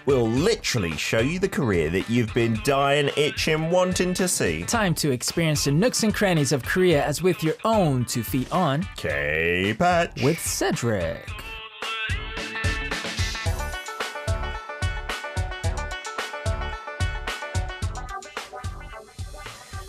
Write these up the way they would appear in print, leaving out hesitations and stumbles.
We'll literally show you the Korea that you've been dying, itching, wanting to see. Time to experience the nooks and crannies of Korea as with your own 2 feet on K-Patch with Cedric.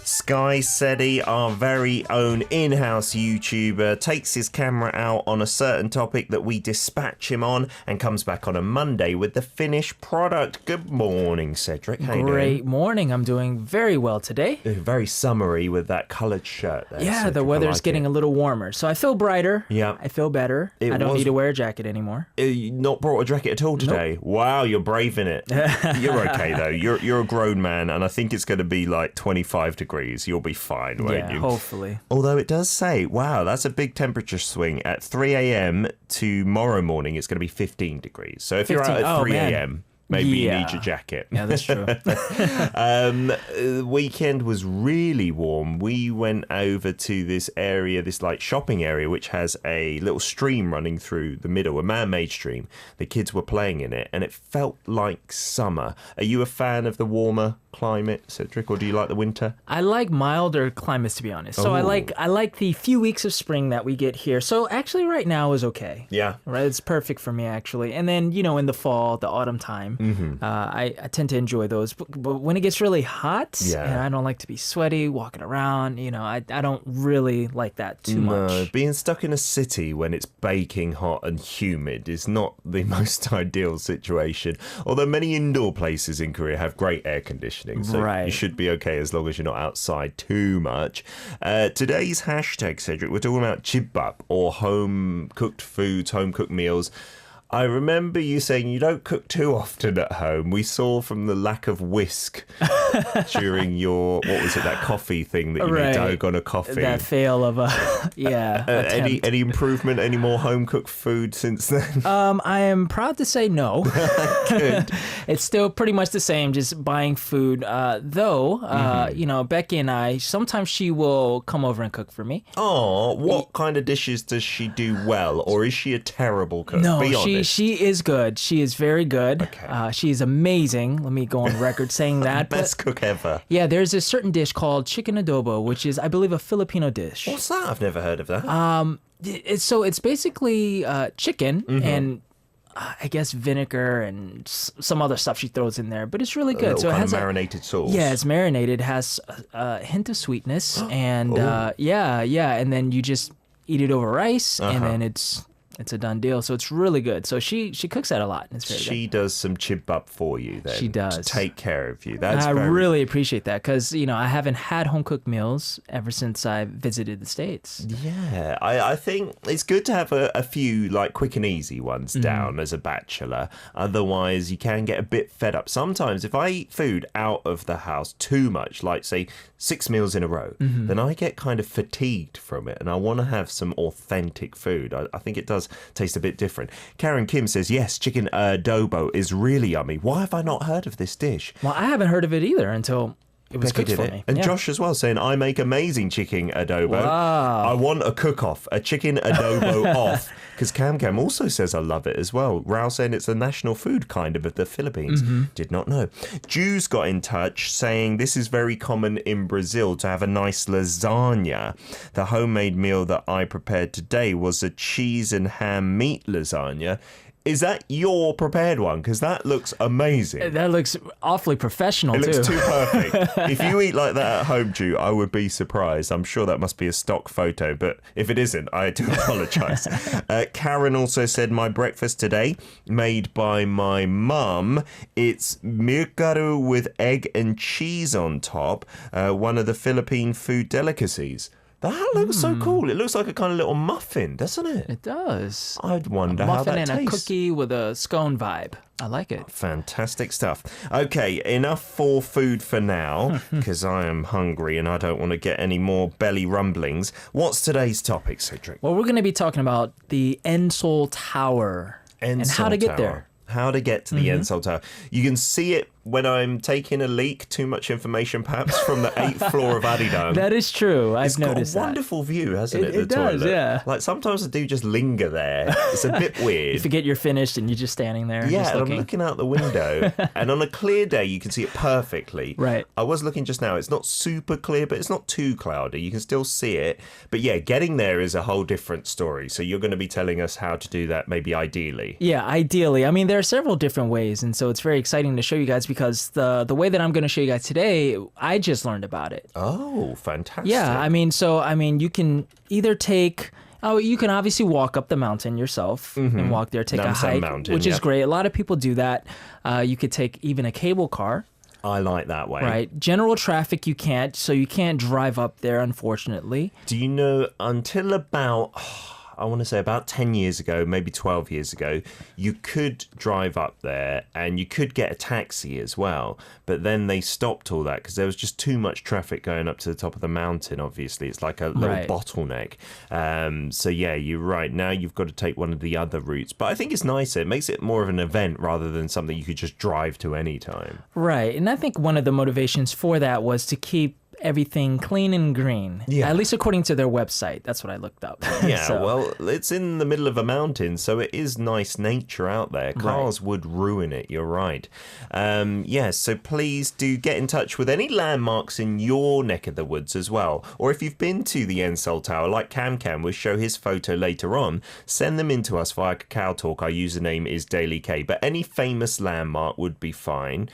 Sky Sedi, our very own in-house YouTuber, takes his camera out on a certain topic that we dispatch him on and comes back on a Monday with the finished product. Good morning, Cedric. How you doing? Great morning. I'm doing very well today. Very summery with that coloured shirt there. Yeah, Cedric. the weather's getting a little warmer, so I feel brighter. Yeah. I feel better. I don't need to wear a jacket anymore. You not brought a jacket at all today? Nope. Wow, you're braving it. You're okay, though. You're a grown man, and I think it's going to be like 25 degrees. You'll be fine, won't you? Hopefully. Although it does say, wow, that's a big temperature swing. At 3 a.m. tomorrow morning, it's going to be 15 degrees. So if 15, you're out at 3 man. a.m., maybe you need your jacket. Yeah, that's true. The weekend was really warm. We went over to this area, this like shopping area, which has a little stream running through the middle, a man-made stream. The kids were playing in it, and it felt like summer. Are you a fan of the warmer climate, Cedric, or do you like the winter? I like milder climates, to be honest. So I like the few weeks of spring that we get here. So actually right now is okay. Yeah. Right, it's perfect for me actually. And then, in the fall, the autumn time, I tend to enjoy those. But when it gets really hot, and I don't like to be sweaty, walking around, I don't really like that too much. No, being stuck in a city when it's baking hot and humid is not the most ideal situation. Although many indoor places in Korea have great air conditioning. So you should be okay as long as you're not outside too much. Today's hashtag, Cedric, we're talking about jibbap, or home-cooked foods, home-cooked meals. I remember you saying you don't cook too often at home. We saw from the lack of whisk during your, that coffee thing that you made, dalgona coffee. That fail of any improvement, any more home-cooked food since then? I am proud to say no. Good. It's still pretty much the same, just buying food. Though, Becky and I, sometimes she will come over and cook for me. Oh, what kind of dishes does she do well? Or is she a terrible cook? No, Be honest. She is good. She is very good. Okay. She is amazing. Let me go on record saying that. Best cook ever. Yeah, there's a certain dish called chicken adobo, which is, I believe, a Filipino dish. What's that? I've never heard of that. It's basically chicken and I guess vinegar and some other stuff she throws in there, but it's really good. So it has marinated sauce. Yeah, it's marinated. It has a hint of sweetness, and and then you just eat it over rice, and then it's a done deal. So it's really good. So she cooks that a lot. And it's very good. She does some jibbap for you then. She does. To take care of you. I really appreciate that because, I haven't had home-cooked meals ever since I visited the States. Yeah, I think it's good to have a few like quick and easy ones down as a bachelor. Otherwise, you can get a bit fed up. Sometimes if I eat food out of the house too much, like say 6 meals in a row, then I get kind of fatigued from it and I want to have some authentic food. I think it does taste a bit different. Karen Kim says, yes, chicken adobo is really yummy. Why have I not heard of this dish? Well, I haven't heard of it either until it was cooked for me. And Josh as well saying, I make amazing chicken adobo. Wow. I want a cook-off, a chicken adobo off. Because Cam also says I love it as well. Rao saying it's a national food kind of the Philippines. Did not know. Jews got in touch saying this is very common in Brazil to have a nice lasagna. The homemade meal that I prepared today was a cheese and ham meat lasagna. Is that your prepared one? Because that looks amazing. That looks awfully professional, It too. looks too perfect. If you eat like that at home, Drew, I would be surprised. I'm sure that must be a stock photo, but if it isn't, I do apologise. Karen also said, my breakfast today, made by my mum, it's milkaru with egg and cheese on top, one of the Philippine food delicacies. That looks so cool. It looks like a kind of little muffin, doesn't it? It does. I'd wonder how that tastes. Muffin and a cookie with a scone vibe. I like it. Fantastic stuff. Okay, enough for food for now, because I am hungry and I don't want to get any more belly rumblings. What's today's topic, Cedric? Well, we're going to be talking about the Seoul Tower and how to get there. How to get to the Seoul Tower. You can see it when I'm taking a leak, too much information perhaps from the 8th floor of Arirang. That is true. I've noticed It's got a wonderful view, hasn't it? It does, toilet. yeah. Like sometimes I do just linger there. It's a bit weird. You forget you're finished and you're just standing there. Yeah, just and I'm looking out the window, and on a clear day you can see it perfectly. Right. I was looking just now. It's not super clear, but it's not too cloudy. You can still see it. But yeah, getting there is a whole different story. So you're going to be telling us how to do that, maybe ideally. Yeah, ideally. I mean, there are several different ways, and so it's very exciting to show you guys because the way that I'm going to show you guys today, I just learned about it. Oh, fantastic. Yeah, I mean, you can either take... Oh, you can obviously walk up the mountain yourself and walk there, take Namsan a hike, mountain, which is great. A lot of people do that. You could take even a cable car. I like that way. Right. General traffic, you can't. So you can't drive up there, unfortunately. Do you know, until about... I want to say about 10 years ago, maybe 12 years ago, you could drive up there and you could get a taxi as well. But then they stopped all that because there was just too much traffic going up to the top of the mountain, obviously. It's like a little bottleneck. So yeah, you're right. Now you've got to take one of the other routes. But I think it's nicer. It makes it more of an event rather than something you could just drive to any time. Right. And I think one of the motivations for that was to keep everything clean and green. Yeah. At least according to their website. That's what I looked up. Yeah, well, it's in the middle of a mountain, so it is nice nature out there. Cars would ruin it, you're right. Yes, so please do get in touch with any landmarks in your neck of the woods as well. Or if you've been to the Seoul Tower, like Cam we'll show his photo later on, send them in to us via Kakao Talk. Our username is DailyK, but any famous landmark would be fine.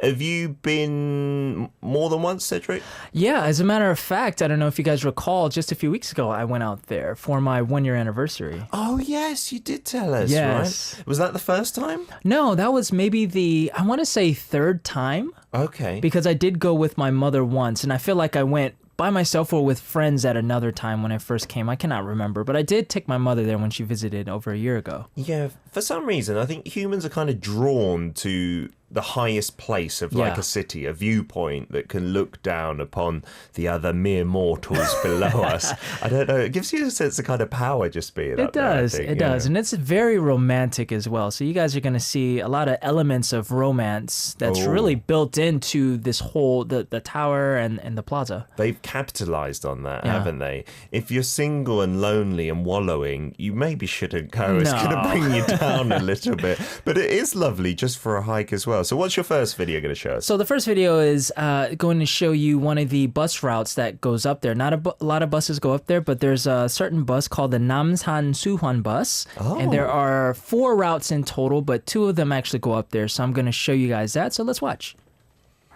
Have you been more than once, Cedric? Yeah, as a matter of fact, I don't know if you guys recall, just a few weeks ago, I went out there for my 1-year anniversary. Oh, yes, you did tell us, right? Was that the first time? No, that was maybe I want to say 3rd time. Okay. Because I did go with my mother once, and I feel like I went by myself or with friends at another time when I first came. I cannot remember, but I did take my mother there when she visited over a year ago. Yeah, for some reason, I think humans are kind of drawn to the highest place of like a city, a viewpoint that can look down upon the other mere mortals below us. I don't know. It gives you a sense of kind of power just being up there. It does. And it's very romantic as well. So you guys are going to see a lot of elements of romance that's really built into this whole, the tower and the plaza. They've capitalized on that, haven't they? If you're single and lonely and wallowing, you maybe shouldn't go. It's going to bring you down a little bit. But it is lovely just for a hike as well. So what's your first video going to show us? So the first video is going to show you one of the bus routes that goes up there. Not a lot of buses go up there, but there's a certain bus called the Namsan Suhwan bus. And there are 4 routes in total, but 2 of them actually go up there. So I'm going to show you guys that. So let's watch.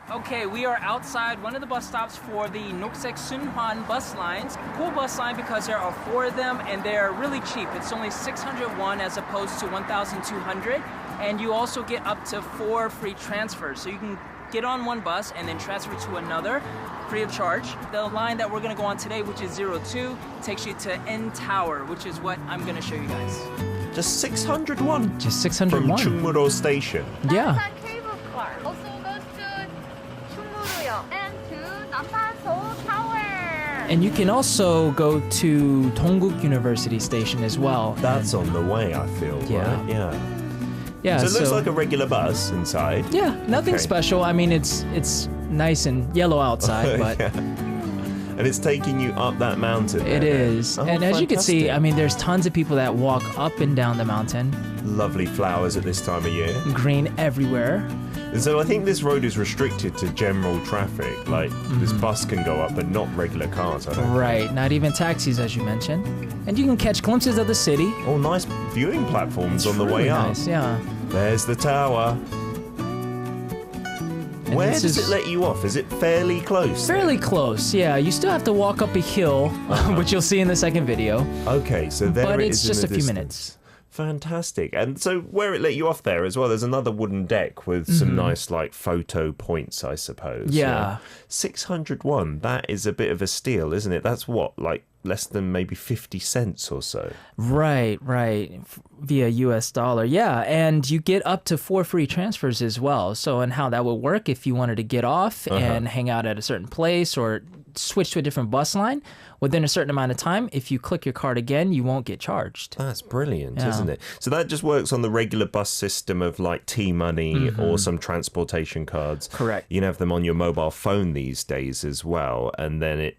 Okay, we are outside one of the bus stops for the Noksek Sunhwan bus lines. Cool bus line because there are 4 of them and they're really cheap. It's only 601 as opposed to 1,200. And you also get up to 4 free transfers. So you can get on one bus and then transfer to another free of charge. The line that we're going to go on today, which is 02, takes you to N Tower, which is what I'm going to show you guys. Just 601? Just 601. From Chungmuro Station? Yeah. Namsan cable car also goes to Chungmuro and to Namsan Seoul Tower. And you can also go to Dongguk University Station as well. That's on the way, I feel, right? Yeah. Yeah, so it looks like a regular bus inside. Yeah, nothing special. I mean, it's nice and yellow outside, but... And it's taking you up that mountain. It is. And as you can see, I mean, there's tons of people that walk up and down the mountain. Lovely flowers at this time of year. Green everywhere. And so I think this road is restricted to general traffic. Like, this bus can go up, but not regular cars, I don't think. Right, not even taxis, as you mentioned. And you can catch glimpses of the city. Oh, nice viewing platforms on the way up. Nice, yeah. There's the tower. Where does it let you off? Is it fairly close? Fairly close, yeah. You still have to walk up a hill, which you'll see in the second video. Okay, so there but it it's is just in the a few distance. minutes. Fantastic. And so where it let you off there as well, there's another wooden deck with some nice like photo points, I suppose. Yeah. 601, that is a bit of a steal, isn't it? That's what, like less than maybe 50 cents or so. Right. Via US dollar. Yeah. And you get up to 4 free transfers as well. So, and how that would work if you wanted to get off and hang out at a certain place or switch to a different bus line within a certain amount of time, if you click your card again, you won't get charged. That's brilliant, isn't it? So that just works on the regular bus system of like T-Money or some transportation cards. Correct. You can have them on your mobile phone these days as well, and then it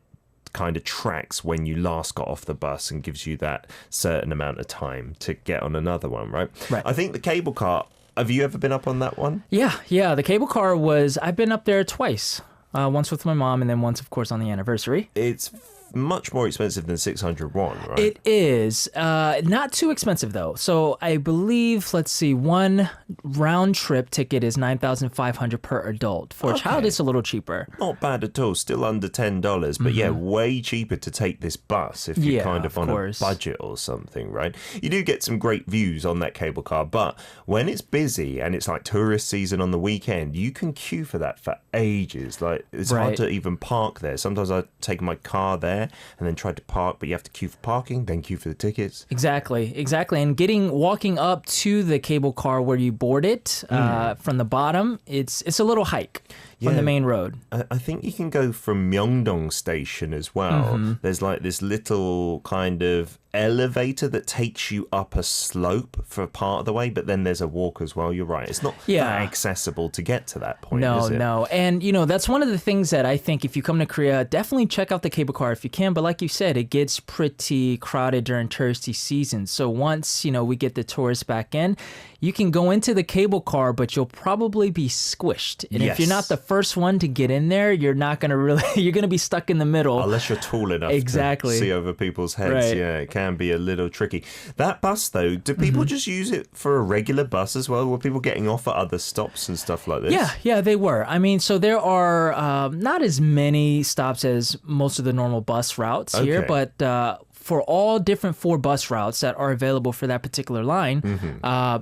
kind of tracks when you last got off the bus and gives you that certain amount of time to get on another one, right? I think the cable car, have you ever been up on that one? Yeah. The cable car I've been up there twice. Once with my mom and then once, of course, on the anniversary. It's much more expensive than 600 won, right? It is. Not too expensive, though. So I believe, one round trip ticket is 9,500 per adult. For a child, it's a little cheaper. Not bad at all. Still under $10. But yeah, way cheaper to take this bus if you're kind of on a budget or something, right? You do get some great views on that cable car. But when it's busy and it's like tourist season on the weekend, you can queue for that for ages. Like, it's hard to even park there. Sometimes I take my car there and then try to park, but you have to queue for parking, then queue for the tickets. Exactly. And walking up to the cable car where you board it from the bottom, it's a little hike from the main road. I think you can go from Myeongdong station as well. There's like this little kind of elevator that takes you up a slope for part of the way, but then there's a walk as well. You're right. It's not that accessible to get to that point, is it? No. And, that's one of the things that I think if you come to Korea, definitely check out the cable car if you can. But like you said, it gets pretty crowded during touristy season. So once, we get the tourists back in, you can go into the cable car, but you'll probably be squished. And if you're not the first one to get in there, you're not going to you're going to be stuck in the middle. Unless you're tall enough to see over people's heads. Right. Yeah, it can be a little tricky. That bus, though, do people just use it for a regular bus as well? Were people getting off at other stops and stuff like this? Yeah, they were. I mean, so there are not as many stops as most of the normal bus routes here, but for all different 4 bus routes that are available for that particular line,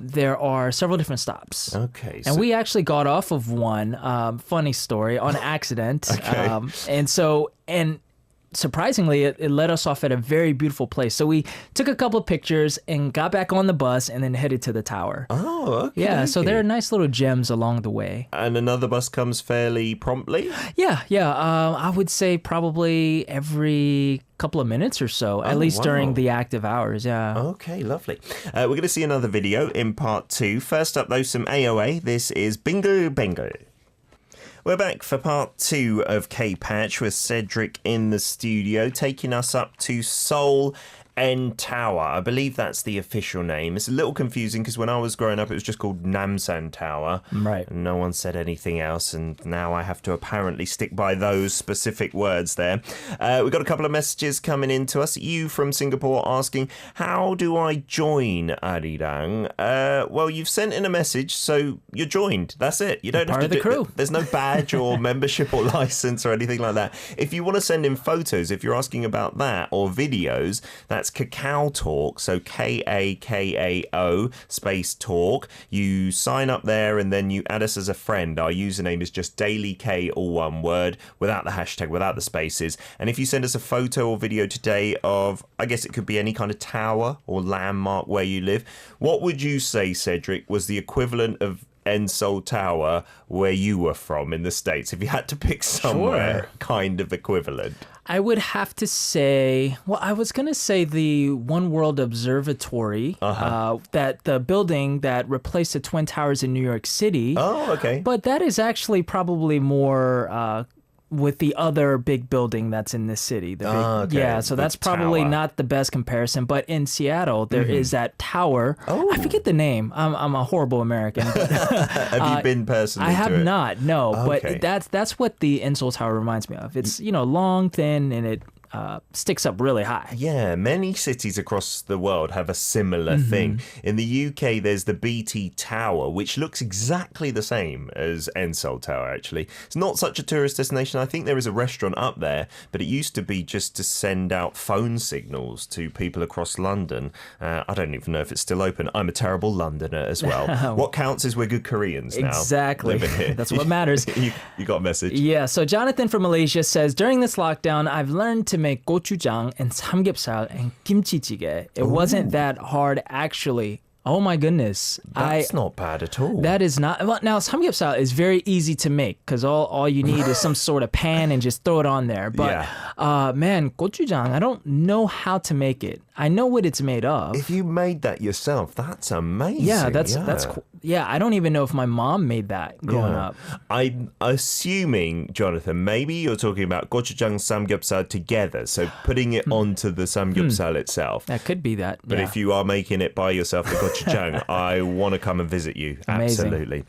there are several different stops. Okay. And we actually got off of one, funny story, on accident. And surprisingly, it led us off at a very beautiful place. So we took a couple of pictures and got back on the bus and then headed to the tower. Oh, okay. Yeah, so there are nice little gems along the way. And another bus comes fairly promptly? Yeah. I would say probably every couple of minutes or so, at least during the active hours. Yeah. Okay, lovely. We're going to see another video in part 2. First up, though, some AOA. This is Bingo Bingo. We're back for part 2 of K-Patch with Cedric in the studio, taking us up to Seoul N Tower. I believe that's the official name. It's a little confusing because when I was growing up, it was just called Namsan Tower. Right. And no one said anything else, and now I have to apparently stick by those specific words there. We've got a couple of messages coming in to us. You from Singapore asking, how do I join Arirang? Well, you've sent in a message, so you're joined. That's it. You don't have to do the crew. There's no badge or membership or license or anything like that. If you want to send in photos, if you're asking about that, or videos, that's Kakao Talk, so Kakao space talk. You sign up there and then you add us as a friend. Our username is just DailyK, all one word, without the hashtag, without the spaces. And if you send us a photo or video today of, I guess it could be any kind of tower or landmark where you live, what would you say, Cedric, was the equivalent of Seoul Tower where you were from in the States? If you had to pick somewhere kind of equivalent. I would have to say, I was going to say the One World Observatory, that the building that replaced the Twin Towers in New York City. Oh, okay. But that is actually probably more with the other big building that's in this city. Yeah, so that's probably not the best comparison. But in Seattle, there is that tower. I forget the name. I'm a horrible American. Have you been personally I have to it? not, no. Okay. But that's what the Seoul Tower reminds me of. It's, long, thin, and it sticks up really high. Yeah, many cities across the world have a similar thing. In the UK, there's the BT Tower, which looks exactly the same as Seoul Tower, actually. It's not such a tourist destination. I think there is a restaurant up there, but it used to be just to send out phone signals to people across London. I don't even know if it's still open. I'm a terrible Londoner as well. What counts is we're good Koreans now. Exactly. That's what matters. You got a message. Yeah, so Jonathan from Malaysia says, during this lockdown, I've learned to make gochujang and samgyeopsal and kimchi jjigae. It wasn't that hard actually. Oh my goodness. That's not bad at all. That is not. Well, now, samgyeopsal is very easy to make because all you need is some sort of pan and just throw it on there. But man, gochujang, I don't know how to make it. I know what it's made of. If you made that yourself, that's amazing. Yeah, that's cool. Yeah, I don't even know if my mom made that growing up. I'm assuming, Jonathan, maybe you're talking about gochujang samgyeopsal together, so putting it onto the samgyeopsal itself. That could be that. But if you are making it by yourself, the gochujang, I want to come and visit you. Amazing. Absolutely.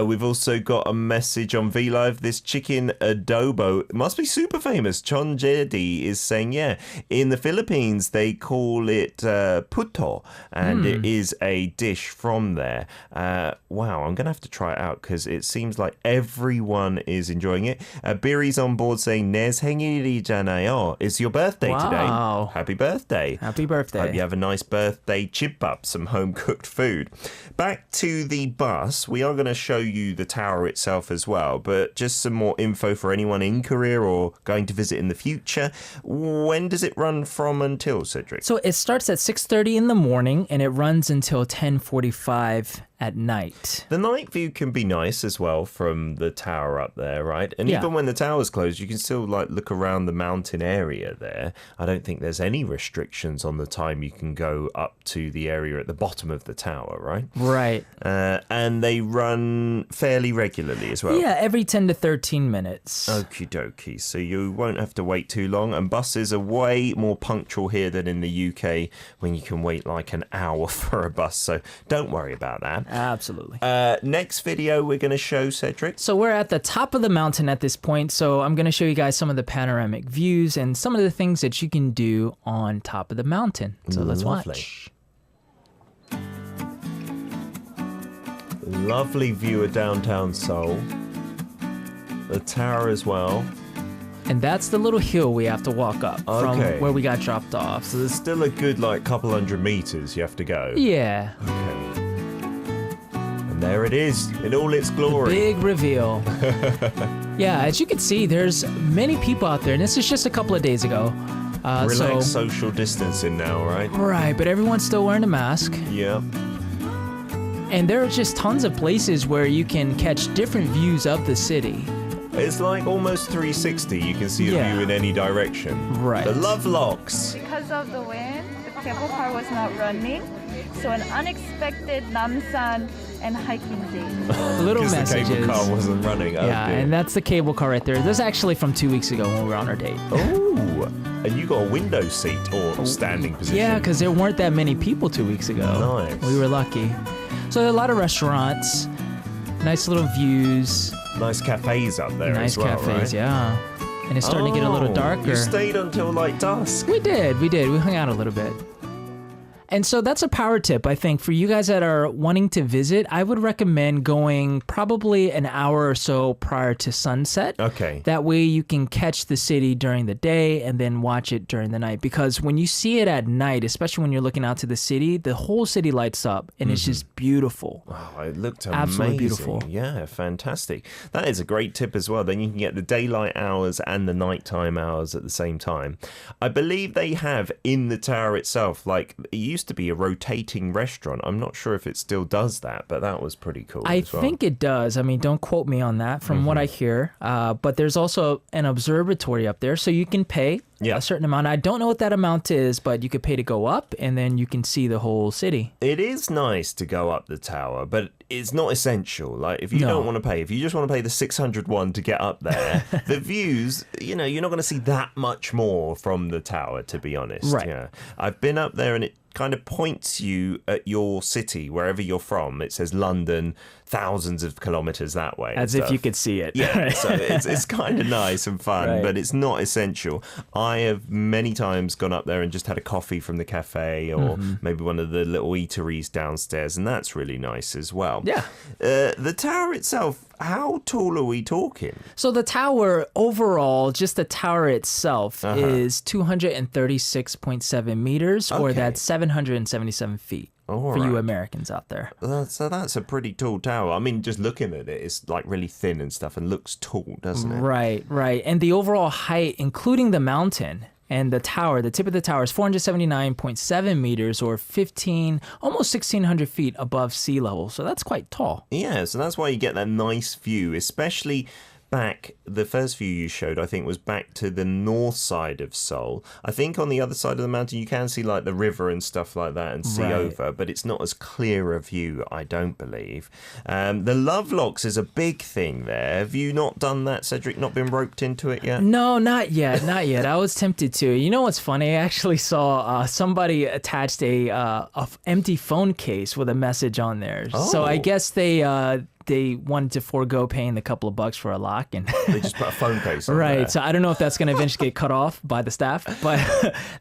We've also got a message on VLive. This chicken adobo must be super famous. Chon Jedi is saying, in the Philippines, they call it puto, and it is a dish from there. Wow, I'm going to have to try it out because it seems like everyone is enjoying it. Biri's on board saying, 내 생일이잖아요. It's your birthday today. Happy birthday. Happy birthday. Hope you have a nice birthday chip-up, some home-cooked food. Back to the bus. We are going to show you the tower itself as well, but just some more info for anyone in Korea or going to visit in the future. When does it run from until, Cedric? So it starts at 6:30 in the morning and it runs until 10:45 at night. The night view can be nice as well from the tower up there, right? And even when the tower's closed, you can still look around the mountain area there. I don't think there's any restrictions on the time you can go up to the area at the bottom of the tower, right? Right. And they run fairly regularly as well. Yeah, every 10 to 13 minutes. Okie dokie. So you won't have to wait too long. And buses are way more punctual here than in the UK when you can wait like an hour for a bus. So don't worry about that. Absolutely. Next video we're going to show, Cedric. So we're at the top of the mountain at this point. So I'm going to show you guys some of the panoramic views and some of the things that you can do on top of the mountain. So let's watch. Lovely view of downtown Seoul. The tower as well. And that's the little hill we have to walk up from where we got dropped off. So there's still a good couple hundred meters you have to go. Yeah. Okay. And there it is in all its glory. The big reveal. Yeah, as you can see, there's many people out there, and this is just a couple of days ago. Relaxed social distancing now, right? Right, but everyone's still wearing a mask. Yeah. And there are just tons of places where you can catch different views of the city. It's like almost 360. You can see a view in any direction. Right. The love locks. Because of the wind, the cable car was not running. So an unexpected Namsan and hiking day. Little The messages. cable car wasn't running. Yeah, and that's the cable car right there. This is actually from 2 weeks ago when we were on our date. Oh, and you got a window seat or standing position. Yeah, because there weren't that many people 2 weeks ago. Nice. We were lucky. So there are a lot of restaurants, nice little views. Nice cafes up there as well, Nice cafes, right? yeah. And it's starting to get a little darker. You stayed until dusk. We did. We hung out a little bit. And so that's a power tip, I think. For you guys that are wanting to visit, I would recommend going probably an hour or so prior to sunset. Okay. That way you can catch the city during the day and then watch it during the night. Because when you see it at night, especially when you're looking out to the city, the whole city lights up and it's just beautiful. Wow, it looked amazing. Absolutely beautiful. Yeah, fantastic. That is a great tip as well. Then you can get the daylight hours and the nighttime hours at the same time. I believe they have in the tower itself, it used to be a rotating restaurant. I'm not sure if it still does that, but that was pretty cool. I think it does. I mean, don't quote me on that from what I hear. But there's also an observatory up there, so you can pay a certain amount. I don't know what that amount is, but you could pay to go up, and then you can see the whole city. It is nice to go up the tower, but it's not essential. If you don't want to pay, if you just want to pay the 601 to get up there, the views, you're not going to see that much more from the tower, to be honest. Right. Yeah. I've been up there and it kind of points you at your city, wherever you're from. It says London, thousands of kilometers that way. As if you could see it. Yeah, so it's kind of nice and fun, but it's not essential. I have many times gone up there and just had a coffee from the cafe or maybe one of the little eateries downstairs, and that's really nice as well. Yeah. The tower itself, how tall are we talking? So the tower overall, just the tower itself, is 236.7 meters, or that's 777 feet. For you Americans out there. So that's a pretty tall tower. I mean, just looking at it, it's really thin and stuff and looks tall, doesn't it? Right. And the overall height, including the mountain, And the tip of the tower is 479.7 meters or almost 1,600 feet above sea level. So that's quite tall. Yeah, so that's why you get that nice view, especially back, the first view you showed, I think, was back to the north side of Seoul. I think on the other side of the mountain, you can see like the river and stuff like that and see over, but it's not as clear a view, I don't believe. The Love Locks is a big thing there. Have you not done that, Cedric? Not been roped into it yet? No, not yet. Not yet. I was tempted to. You know what's funny? I actually saw somebody attached a empty phone case with a message on there. Oh. So I guess they wanted to forego paying the couple of bucks for a lock, and they just put a phone case on right. there. So I don't know if that's going to eventually get cut off by the staff, but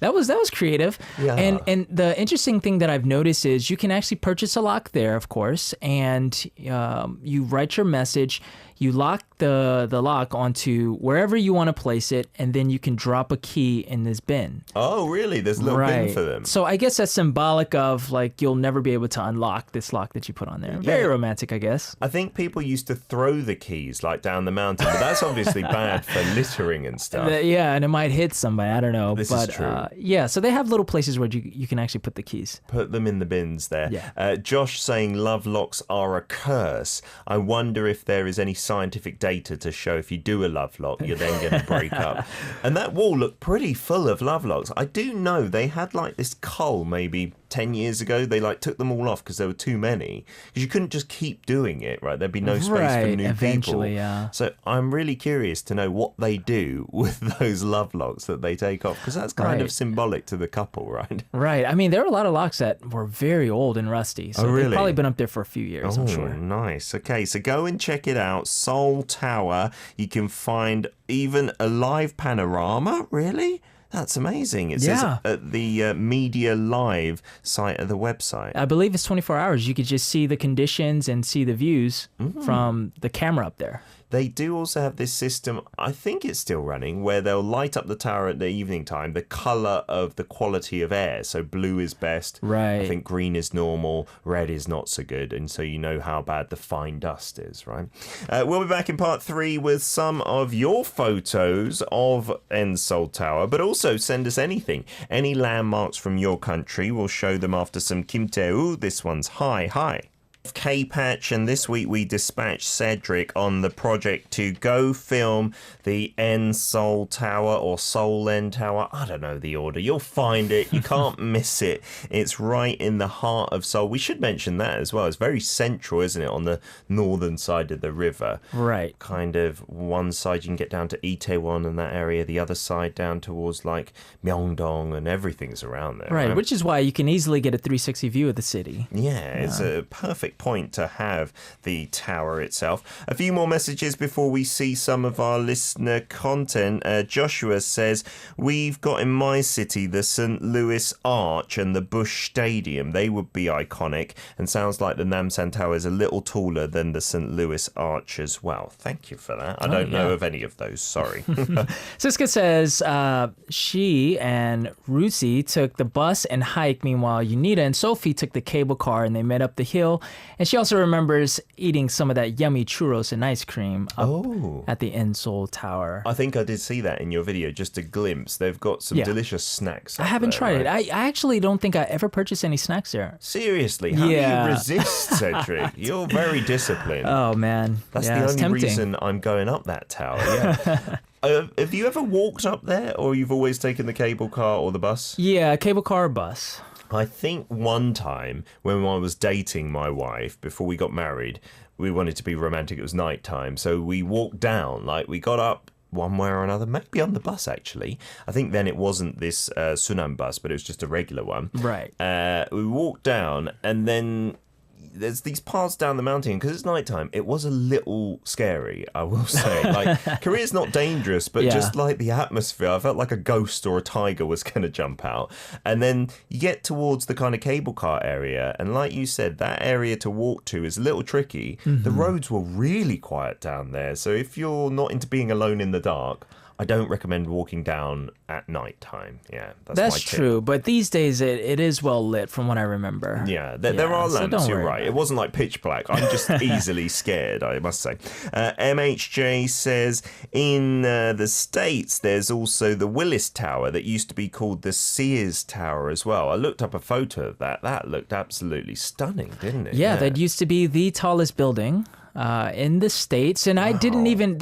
that was creative. Yeah. And the interesting thing that I've noticed is you can actually purchase a lock there, of course, and you write your message. You lock the lock onto wherever you want to place it, and then you can drop a key in this bin. Oh, really? There's a little bin for them. So I guess that's symbolic of like you'll never be able to unlock this lock that you put on there. Very romantic, I guess. I think people used to throw the keys like down the mountain, but that's obviously bad for littering and stuff. Yeah, and it might hit somebody. I don't know. This is true. Yeah, so they have little places where you can actually put the keys. Put them in the bins there. Yeah. Josh saying love locks are a curse. I wonder if there is any scientific data to show if you do a love lock, you're then going to break up. And that wall looked pretty full of love locks. I do know they had like this cull maybe 10 years ago. They like took them all off because there were too many. Because you couldn't just keep doing it, right? There'd be no space for new people. Yeah. So I'm really curious to know what they do with those love locks that they take off, because that's kind of symbolic to the couple, right? Right. I mean, there were a lot of locks that were very old and rusty. So they've probably been up there for a few years, I'm sure. Nice. Okay, so go and check it out. Seoul Tower. You can find even a live panorama. Really? That's amazing. It says at the Media Live site of the website. I believe it's 24 hours. You could just see the conditions and see the views from the camera up there. They do also have this system, I think it's still running, where they'll light up the tower at the evening time, the colour of the quality of air. So blue is best. Right. I think green is normal, red is not so good. And so you know how bad the fine dust is, right? We'll be back in part 3 with some of your photos of Seoul Tower, but also send us anything. Any landmarks from your country. We'll show them after some Kim Tae-woo. This one's Hi. K-Patch, and this week we dispatched Cedric on the project to go film the Seoul Tower or Seoul N Tower. I don't know the order. You'll find it. You can't miss it. It's right in the heart of Seoul. We should mention that as well. It's very central, isn't it, on the northern side of the river. Right. Kind of one side you can get down to Itaewon and that area, the other side down towards like Myeongdong, and everything's around there. Right, which is why you can easily get a 360 view of the city. Yeah, it's a perfect point to have the tower itself. A few more messages before we see some of our listener content. Joshua says, we've got in my city the St. Louis Arch and the Bush Stadium. They would be iconic, and sounds like the Namsan Tower is a little taller than the St. Louis Arch as well. Thank you for that. I don't know of any of those, sorry. Siska says she and Rusi took the bus and hike. Meanwhile, Unita and Sophie took the cable car and they met up the hill. And she also remembers eating some of that yummy churros and ice cream up at the Seoul Tower. I think I did see that in your video, just a glimpse. They've got some delicious snacks. I haven't tried it. I actually don't think I ever purchased any snacks there. Seriously? How do you resist, Cedric? You're very disciplined. Oh, man. That's the only reason I'm going up that tower. Yeah. Have you ever walked up there, or you've always taken the cable car or the bus? Yeah, cable car or bus. I think one time when I was dating my wife, before we got married, we wanted to be romantic. It was nighttime. So we walked down, like we got up one way or another, maybe on the bus actually. I think then it wasn't this Sunan bus, but it was just a regular one. Right. We walked down, and then there's these paths down the mountain. Because it's nighttime, it was a little scary, I will say. Like, Korea's not dangerous, but just like the atmosphere, I felt like a ghost or a tiger was going to jump out. And then you get towards the kind of cable car area, and like you said, that area to walk to is a little tricky. The roads were really quiet down there, so if you're not into being alone in the dark, I don't recommend walking down at night time. Yeah, that's true. But these days it is well lit from what I remember. Yeah, there are lamps, you're right. It wasn't like pitch black. I'm just easily scared, I must say. MHJ says, in the States, there's also the Willis Tower that used to be called the Sears Tower as well. I looked up a photo of that. That looked absolutely stunning, didn't it? Yeah, that used to be the tallest building in the States, and I didn't even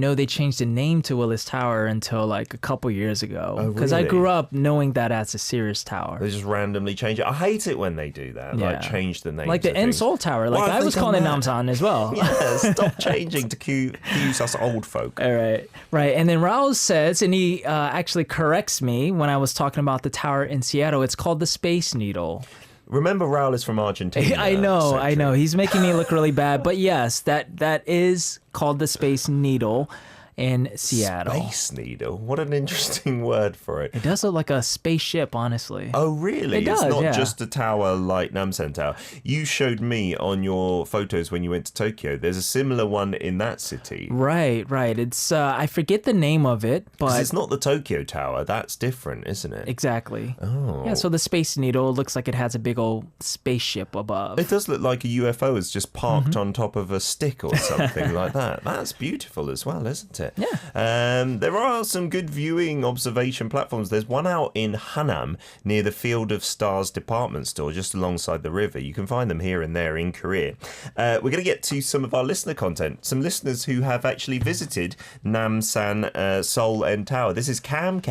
know they changed the name to Willis Tower until like a couple years ago, because I grew up knowing that as the Sears Tower. They just randomly change it. I hate it when they do that, like change the name. Like the Seoul Tower, like I was calling it Namsan as well. Yeah, stop changing to confuse us old folk. All right, right. And then Raul says, and he actually corrects me when I was talking about the tower in Seattle, it's called the Space Needle. Remember, Raul is from Argentina. I know. He's making me look really bad. But yes, that is called the Space Needle in Seattle. Space Needle? What an interesting word for it. It does look like a spaceship, honestly. Oh, really? It does, it's not just a tower like Namsan Tower. You showed me on your photos when you went to Tokyo. There's a similar one in that city. Right. It's, I forget the name of it, but... it's not the Tokyo Tower. That's different, isn't it? Exactly. Oh. Yeah, so the Space Needle looks like it has a big old spaceship above. It does look like a UFO is just parked on top of a stick or something like that. That's beautiful as well, isn't it? Yeah. There are some good viewing observation platforms. There's one out in Hanam near the Field of Stars department store, just alongside the river. You can find them here and there in Korea. We're going to get to some of our listener content. Some listeners who have actually visited Namsan, Seoul and Tower. This is Cam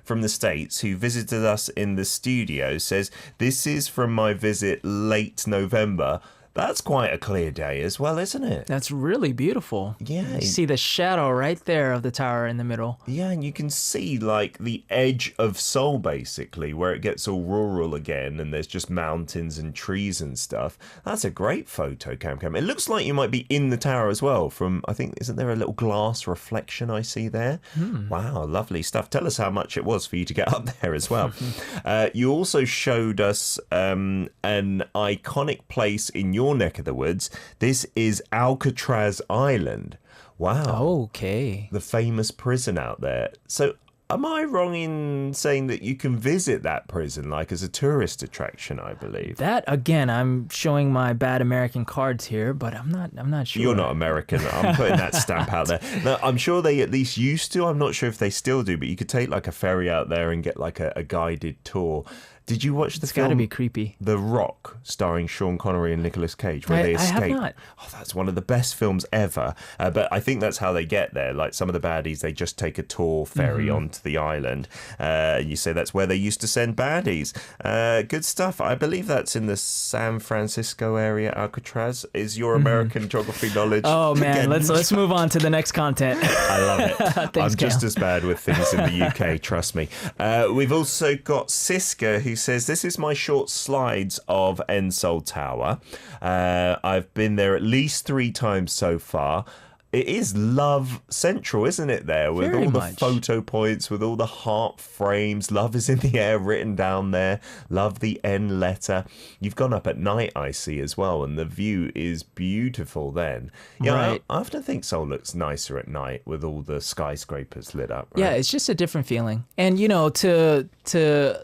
from the States, who visited us in the studio, says, this is from my visit late November. That's quite a clear day as well, isn't it? That's really beautiful. Yeah. You see the shadow right there of the tower in the middle. Yeah, and you can see like the edge of Seoul, basically, where it gets all rural again and there's just mountains and trees and stuff. That's a great photo, Cam. It looks like you might be in the tower as well from, I think, isn't there a little glass reflection I see there? Wow, lovely stuff. Tell us how much it was for you to get up there as well. You also showed us an iconic place in your neck of the woods. This is Alcatraz Island. Wow. Okay. The famous prison out there. So am I wrong in saying that you can visit that prison like as a tourist attraction, I believe? That, again, I'm showing my bad American cards here, but I'm not sure. You're not American. I'm putting that stamp out there. Now, I'm sure they at least used to. I'm not sure if they still do, but you could take like a ferry out there and get like a guided tour. Did you watch the film? It's got to be creepy. The Rock, starring Sean Connery and Nicolas Cage, where they escape? I have not. Oh, that's one of the best films ever. But I think that's how they get there. Like some of the baddies, they just take a tour ferry onto the island. You say that's where they used to send baddies. Good stuff. I believe that's in the San Francisco area. Alcatraz is your American geography knowledge. Oh man, let's move on to the next content. I love it. Thanks, I'm just as bad with things in the UK. Trust me. We've also got Siska, who says, this is my short slides of Seoul Tower. I've been there at least 3 times so far. It is love central, isn't it, there? With Very all the much. photo points, with all the heart frames. Love is in the air written down there. Love the N letter. You've gone up at night, I see, as well, and the view is beautiful then. Yeah, Right. I often think Seoul looks nicer at night with all the skyscrapers lit up. Right? Yeah, it's just a different feeling. And, you know, to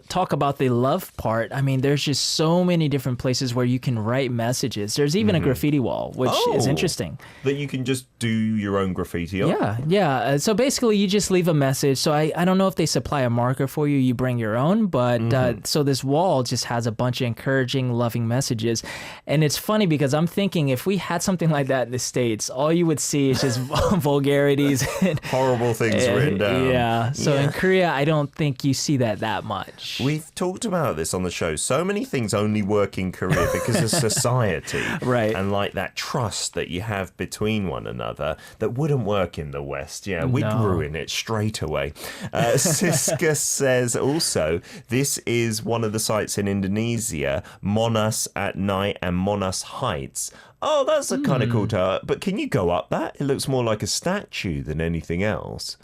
talk about the love part, I mean, there's just so many different places where you can write messages. There's even a graffiti wall, which is interesting. That you can just do your own graffiti on? Yeah. So basically, you just leave a message. So I don't know if they supply a marker for you. You bring your own. But so this wall just has a bunch of encouraging, loving messages. And it's funny because I'm thinking if we had something like that in the States, all you would see is just vulgarities. And, horrible things written down. Yeah. So in Korea, I don't think you see that much. We've talked about this on the show. So many things only work in Korea because of society. Right. And like that trust that you have between one another that wouldn't work in the West. Yeah, we'd ruin it straight away. Siska says also, this is one of the sites in Indonesia, Monas at night and Monas Heights. Oh, that's a kind of cool tower. But can you go up that? It looks more like a statue than anything else.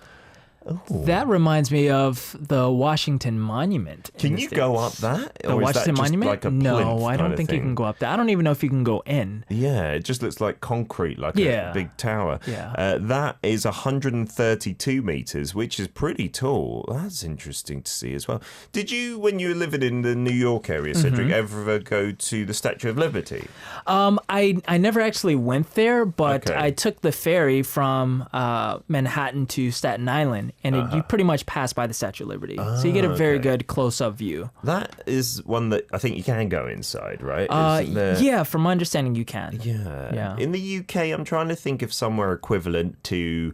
That reminds me of the Washington Monument. Can you go up that? The Washington Monument? Like a no, I don't think you can go up that. I don't even know if you can go in. Yeah, it just looks like concrete, like a big tower. Yeah. That is 132 meters, which is pretty tall. That's interesting to see as well. Did you, when you were living in the New York area, Cedric, ever go to the Statue of Liberty? I never actually went there, but I took the ferry from Manhattan to Staten Island, and you pretty much pass by the Statue of Liberty. So you get a very good close-up view. That is one that I think you can go inside, right? Yeah, from my understanding, you can. Yeah. In the UK, I'm trying to think of somewhere equivalent to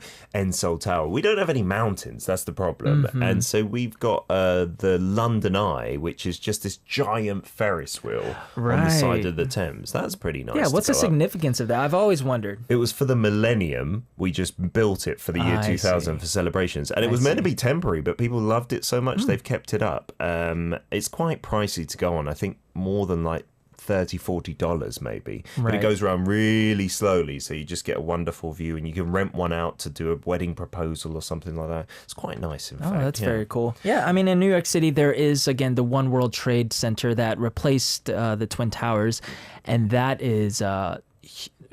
Seoul Tower. We don't have any mountains, that's the problem. And so we've got the London Eye, which is just this giant Ferris wheel on the side of the Thames. That's pretty nice. Yeah, what's the significance of that? I've always wondered. It was for the millennium. We just built it for the year 2000 for celebrations. And it was meant to be temporary, but people loved it so much they've kept it up. It's quite pricey to go on. I think more than like $30-40 maybe, but it goes around really slowly, so you just get a wonderful view, and you can rent one out to do a wedding proposal or something like that. It's quite nice, in fact. That's very cool. Yeah, I mean, in New York City there is again the One World Trade Center that replaced the Twin Towers, and that is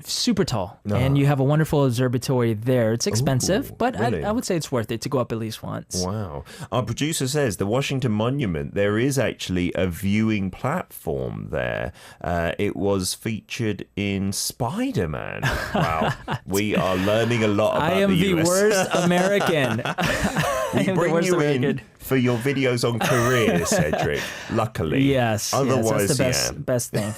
super tall, and you have a wonderful observatory there. It's expensive, but I would say it's worth it to go up at least once. Wow. Our producer says the Washington Monument, there is actually a viewing platform there. It was featured in Spider-Man. Wow. We are learning a lot about the US. I am the worst American. We bring you in for your videos on career, Cedric, luckily. Yes. Otherwise, that's the best thing.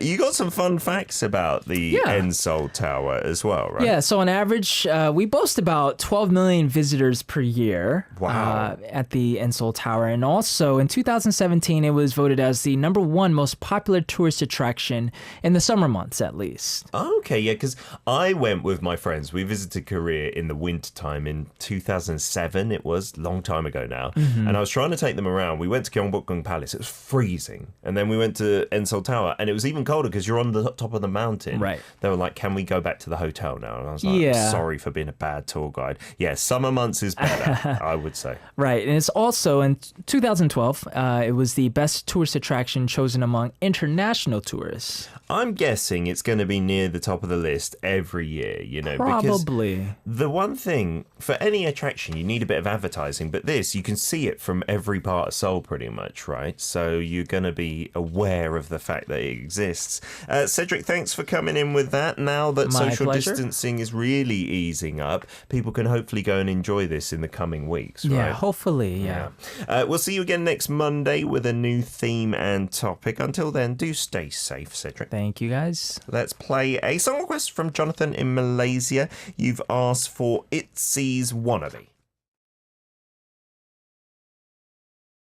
You got some fun facts about the Seoul Tower as well, right? Yeah, so on average, we boast about 12 million visitors per year at the Seoul Tower. And also in 2017, it was voted as the #1 most popular tourist attraction in the summer months, at least. Okay, yeah, because I went with my friends. We visited Korea in the wintertime in 2007. It was a long time ago now. And I was trying to take them around. We went to Gyeongbokgung Palace. It was freezing. And then we went to Seoul Tower, and it was even colder because you're on the top of the mountain. Right. They were like, can we go back to the hotel now? And I was like, sorry for being a bad tour guide. Yeah, summer months is better, I would say. Right. And it's also in 2012, it was the best tourist attraction chosen among international tourists. I'm guessing it's going to be near the top of the list every year, you know. Probably. Because the one thing, for any attraction, you need a bit of advertising. But this, you can see it from every part of Seoul pretty much, right? So you're going to be aware of the fact that it exists. Cedric, thanks for coming in with that. Now that social distancing is really easing up, people can hopefully go and enjoy this in the coming weeks, right? Yeah, hopefully, yeah. We'll see you again next Monday with a new theme and topic. Until then, do stay safe, Cedric. Thank you, guys. Let's play a song request from Jonathan in Malaysia. You've asked for Itzy's Wannabe.